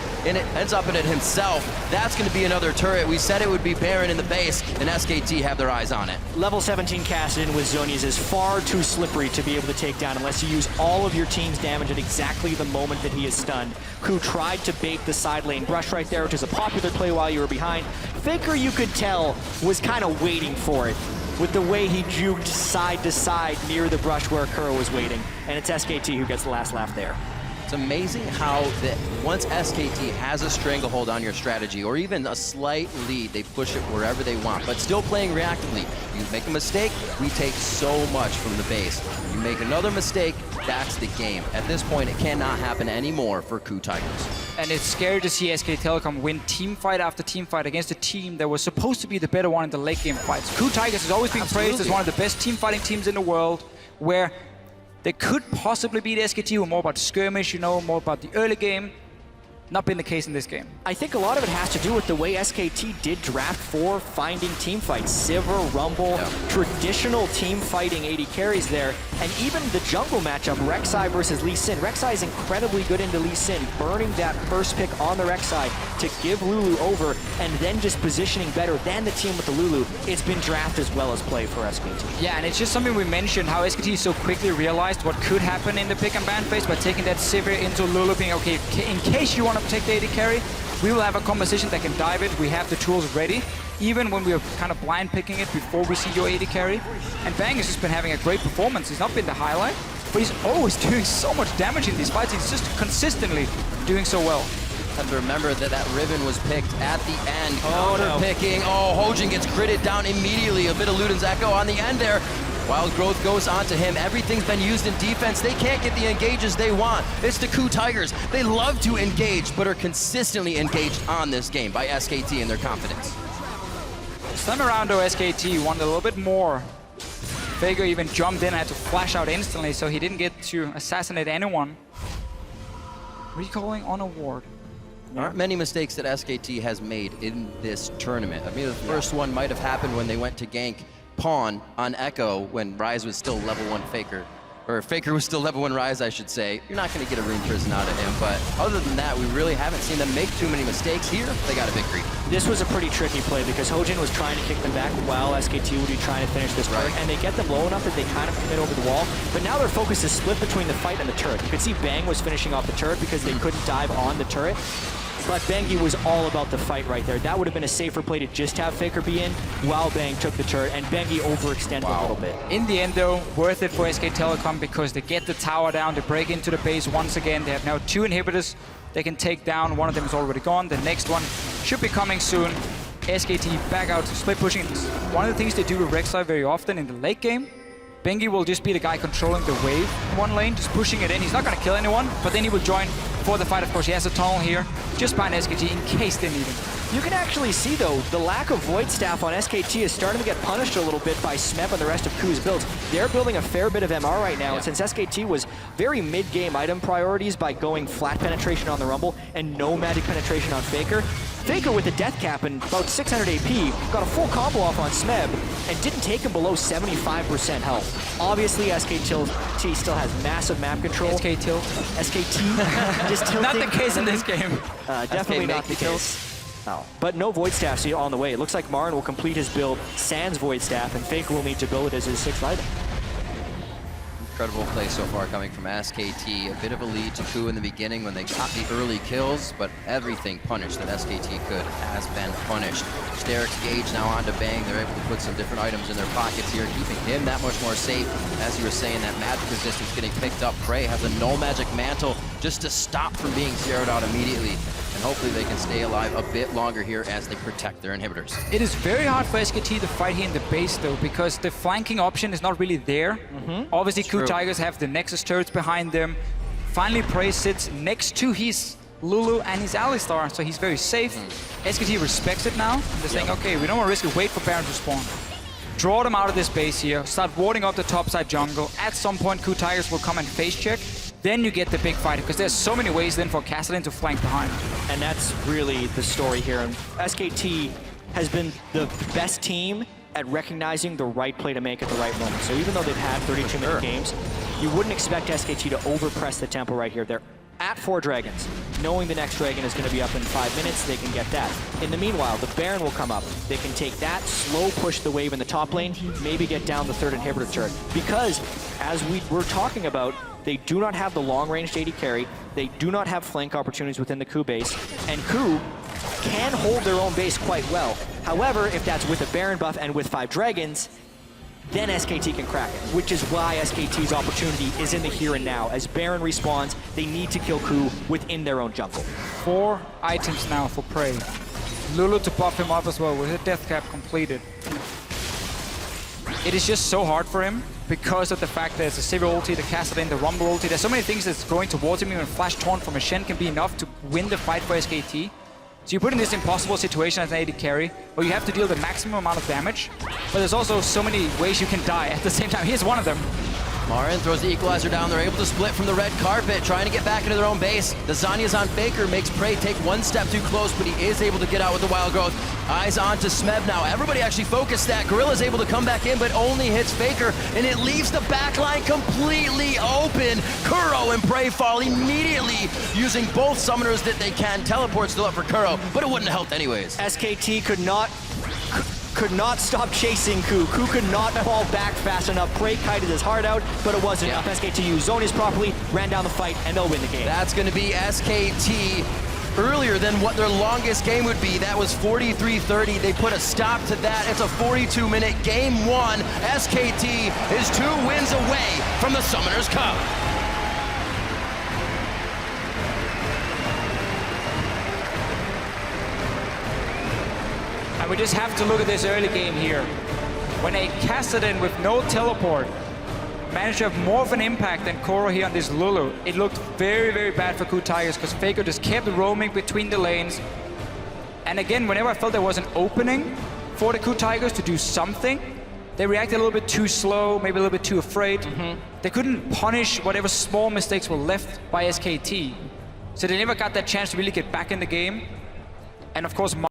up in it himself. That's going to be another turret. We said it would be MaRin in the base, and SKT have their eyes on it. Level 17 Kassadin with Zhonya's is far too slippery to be able to take down unless you use all of your team's damage at exactly the moment that he is stunned. KOO tried to bait the side lane brush right there, which is a popular play while you were behind. Faker, you could tell, was kind of waiting for it with the way he juked side to side near the brush where Kuro was waiting. And it's SKT who gets the last laugh there. It's amazing how that once SKT has a stranglehold on your strategy or even a slight lead, they push it wherever they want, but still playing reactively. You make a mistake, we take so much from the base. You make another mistake, that's the game. At this point, it cannot happen anymore for KOO Tigers. And it's scary to see SK Telecom win team fight after team fight against a team that was supposed to be the better one in the late game fights. KOO Tigers has always been praised as one of the best team fighting teams in the world, where they could possibly beat SKT, who are more about skirmish, you know, more about the early game. Not been the case in this game. I think a lot of it has to do with the way SKT did draft for finding team fights. Sivir, Rumble, traditional team fighting AD carries there. And even the jungle matchup, Rek'Sai versus Lee Sin. Rek'Sai is incredibly good into Lee Sin, burning that first pick on the Rek'Sai to give Lulu over, and then just positioning better than the team with the Lulu. It's been draft as well as play for SKT. Yeah, and it's just something we mentioned, how SKT so quickly realized what could happen in the pick and ban phase by taking that Sivir into Lulu, being okay, in case you want to take the AD carry, we will have a composition that can dive it. We have the tools ready, even when we are kind of blind picking it before we see your AD carry. And Bang has just been having a great performance. He's not been the highlight, but he's always doing so much damage in these fights. He's just consistently doing so well. Have to remember that that Riven was picked at the end. Counter-picking. Oh, Hojin gets critted down immediately. A bit of Luden's Echo on the end there. Wild Growth goes onto him. Everything's been used in defense. They can't get the engages they want. It's the KOO Tigers. They love to engage, but are consistently engaged on this game by SKT and their confidence. This time around, though, SKT wanted a little bit more. Faker even jumped in and had to flash out instantly, so he didn't get to assassinate anyone. Recalling on a ward. There aren't many mistakes that SKT has made in this tournament. I mean, the first one might have happened when they went to gank Pawn on Echo when Rise was still level 1 Faker. or Faker was still level 1 Rise, I should say, you're not going to get a Rune Prison out of him. But other than that, we really haven't seen them make too many mistakes here. They got a victory. This was a pretty tricky play because Hojin was trying to kick them back while SKT would be trying to finish this turret, and they get them low enough that they kind of commit over the wall. But now their focus is split between the fight and the turret. You could see Bang was finishing off the turret because they couldn't dive on the turret. But Bengi was all about the fight right there. That would have been a safer play to just have Faker be in while Bang took the turret, and Bengi overextended a little bit. In the end though, worth it for SK Telecom because they get the tower down, they break into the base once again. They have now 2 inhibitors they can take down. One of them is already gone. The next one should be coming soon. SKT back out, split pushing. One of the things they do with Rek'Sai very often in the late game, Bengi will just be the guy controlling the wave in one lane, just pushing it in. He's not going to kill anyone, but then he will join for the fight. Of course, he has a tunnel here, just behind SKT in case they need him. You can actually see, though, the lack of Void Staff on SKT is starting to get punished a little bit by Smeb and the rest of KOO's builds. They're building a fair bit of MR right now, and since SKT was very mid-game item priorities by going flat penetration on the Rumble and no magic penetration on Faker, Faker with a death cap and about 600 AP got a full combo off on Smeb and didn't take him below 75% health. Obviously, SKT still has massive map control. SKT. Just tilting. Not the case in this game. Definitely not the case. Oh. But no Void Staff on the way. It looks like MaRin will complete his build sans Void Staff, and Faker will need to build it as his 6th item. Incredible play so far coming from SKT. A bit of a lead to KOO in the beginning when they got the early kills, but everything punished that SKT could has been punished. Steric's Gauge now onto Bang. They're able to put some different items in their pockets here, keeping him that much more safe. As you were saying, that magic resistance getting picked up. Prey has a null magic mantle just to stop from being zeroed out immediately. And hopefully they can stay alive a bit longer here as they protect their inhibitors. It is very hard for SKT to fight here in the base though, because the flanking option is not really there. Obviously, KOO Tigers have the Nexus turrets behind them. Finally, Prey sits next to his Lulu and his Alistar, so he's very safe. SKT respects it now. They're saying, okay, we don't want to risk it, wait for Baron to spawn. Draw them out of this base here, start warding up the topside jungle. At some point, KOO Tigers will come and face check. Then you get the big fight, because there's so many ways then for Kassadin to flank behind. And that's really the story here. And SKT has been the best team at recognizing the right play to make at the right moment. So even though they've had 32-minute games, you wouldn't expect SKT to overpress the tempo right here. They're at 4 dragons. Knowing the next dragon is going to be up in 5 minutes, they can get that. In the meanwhile, the Baron will come up. They can take that, slow push the wave in the top lane, maybe get down the 3rd inhibitor turret. Because, as we were talking about, they do not have the long-range AD carry, they do not have flank opportunities within the KOO base, and KOO can hold their own base quite well. However, if that's with a Baron buff and with 5 dragons, then SKT can crack it, which is why SKT's opportunity is in the here and now. As Baron respawns, they need to kill KOO within their own jungle. 4 items now for Prey. Lulu to buff him up as well with a death cap completed. It is just so hard for him because of the fact that there's a Sivir ulti, the Kassadin, the Rumble ulti. There's so many things that's going towards him. Even Flash Taunt from a Shen can be enough to win the fight for SKT. So you put in this impossible situation as an AD carry, where you have to deal the maximum amount of damage, but there's also so many ways you can die at the same time. Here's one of them. MaRin throws the equalizer down. They're able to split from the red carpet, trying to get back into their own base. The Zanya's on Faker, makes Prey take one step too close, but he is able to get out with the Wild Growth. Eyes on to Smeb now. Everybody actually focused that. Gorilla's able to come back in, but only hits Faker, and it leaves the backline completely open. Kuro and Prey fall immediately, using both summoners that they can. Teleport still up for Kuro, but it wouldn't have helped anyways. SKT could not stop chasing KOO. KOO could not fall back fast enough. Prey kited his heart out, but it wasn't enough. SKT used Zonius properly, ran down the fight, and they'll win the game. That's going to be SKT earlier than what their longest game would be. That was 43-30. They put a stop to that. It's a 42-minute game 1. SKT is 2 wins away from the Summoners Cup. We just have to look at this early game here. When a Kassadin with no teleport managed to have more of an impact than Kuro here on this Lulu, it looked very, very bad for KOO Tigers because Faker just kept roaming between the lanes. And again, whenever I felt there was an opening for the KOO Tigers to do something, they reacted a little bit too slow, maybe a little bit too afraid. They couldn't punish whatever small mistakes were left by SKT. So they never got that chance to really get back in the game. And of course,